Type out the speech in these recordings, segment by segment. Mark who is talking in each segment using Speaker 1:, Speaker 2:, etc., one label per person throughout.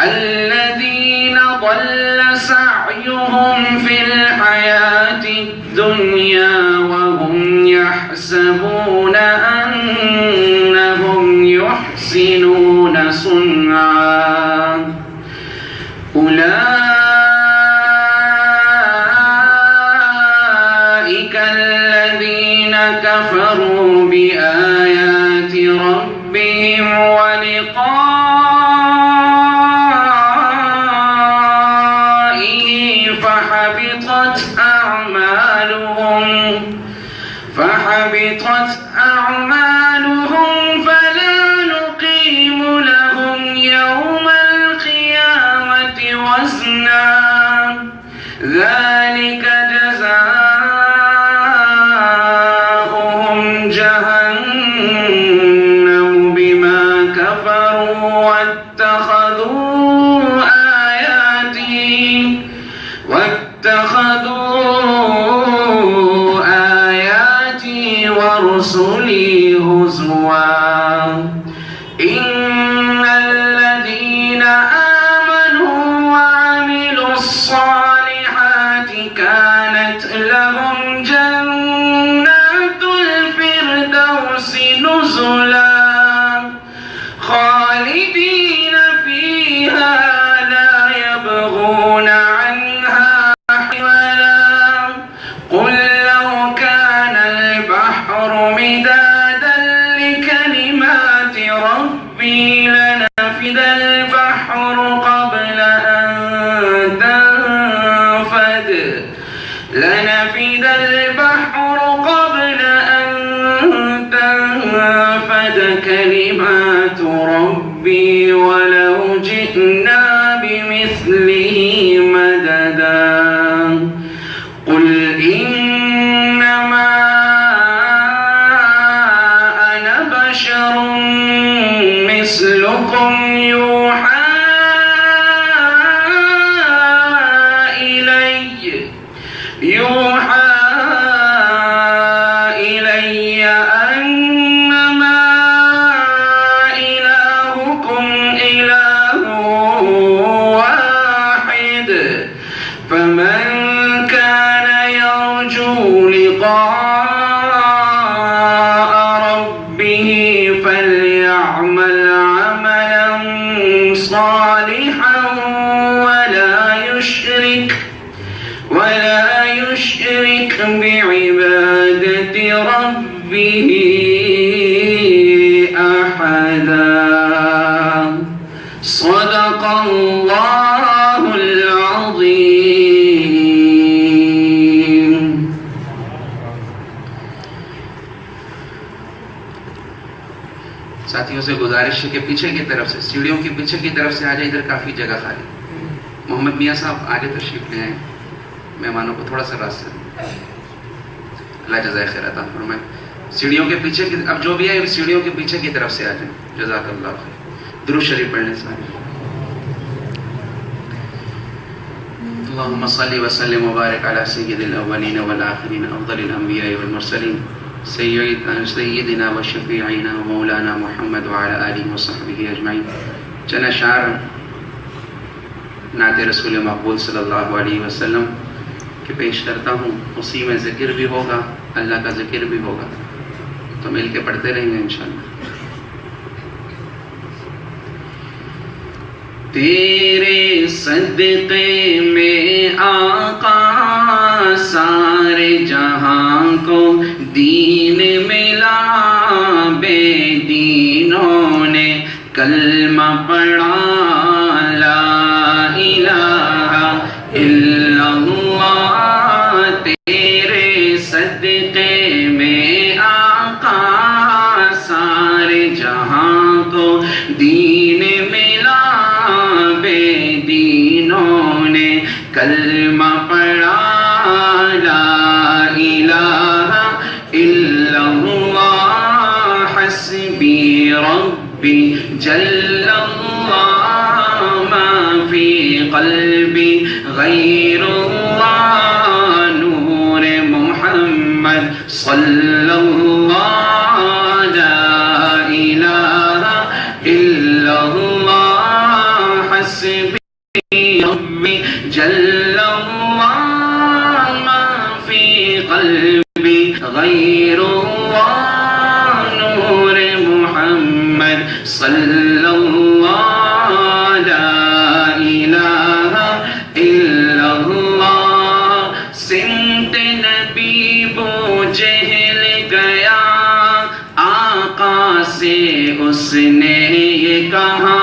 Speaker 1: الذين ضل سعيهم في الحياة الدنيا وهم يحسبون أنهم يحسنون صنعا أولئك الذين كفروا بآيات ربهم فحبطت أعمالهم فلا نقيم لهم يوم القيامة وزنا ذلك جزاؤهم جهنم بما كفروا ورسلي هزوا إن الذين آمنوا وعملوا الصالحات كانت لهم جنات الفردوس نزلا خالدين فيها لا يبغون عنها حولا. قل لو كان البحر مدادا لكلمات ربي لنفد البحر قبل أن تنفد كلمات ربي ولو جئنا بمثله مددا. قل إنما أنا بشر مثلكم يوحى إلي أنما إلهكم إله واحد فمن كان يرجو لقاء ربه فليعمل عملا صالحا ولا يشرك بعبادة ربه أحدا. صدق الله. گزارش ہے کہ پیچھے کی طرف سے، سیڑھیوں کے پیچھے کی طرف سے آ جائے، ادھر کافی جگہ خالی. محمد میاں صاحب آگے تشریف لے آئیں، مہمانوں کو تھوڑا سا راستہ دیں. اللہ جزائے خیر عطا فرمائے. سیڑھیوں کے پیچھے کی، اب جو بھی ہے سیڑھیوں کے پیچھے کی طرف سے آ جائیں. جزاک اللہ خیر. درود شریف پڑھ لیں سارے. اللهم صل وسلم وبارك على سيد الاولين والآخرين افضل الانبياء والمرسلين سيدنا وشفيعنا ومولانا محمد وعلى آله وصحبه اجمعین. چند اشعار نعت رسول مقبول صلی اللہ علیہ وسلم کے پیش کرتا ہوں. اسی میں ذکر بھی ہوگا، اللہ کا ذکر بھی ہوگا، تو مل کے پڑھتے رہیں گے انشاءاللہ. تیرے صدقے میں آقا سارے جہاں کو دین ملا، بے دینوں نے کلمہ پڑھا، لا الہ الا اللہ. تیرے صدقے میں آقا سارے جہاں کو دین ملا، دینوں نے کلمہ پڑھا، لا الہ الا اللہ. حسبی ربی جل اللہ، ما فی قلبی غیر اللہ. نور محمد صلی اللہ، لا الہ الا اللہ. حسبی ربی جل اللہ، ما فی قلبی غیر اللہ. نور محمد صلی اللہ، لا الہ الا اللہ. سمت نبی بو جہل گیا، آقا سے اس نے یہ کہا،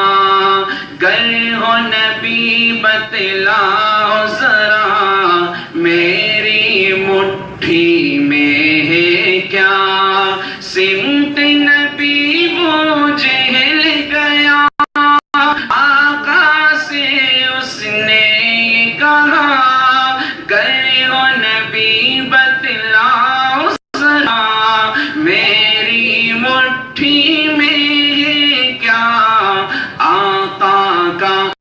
Speaker 1: گر ہو نبی بتلا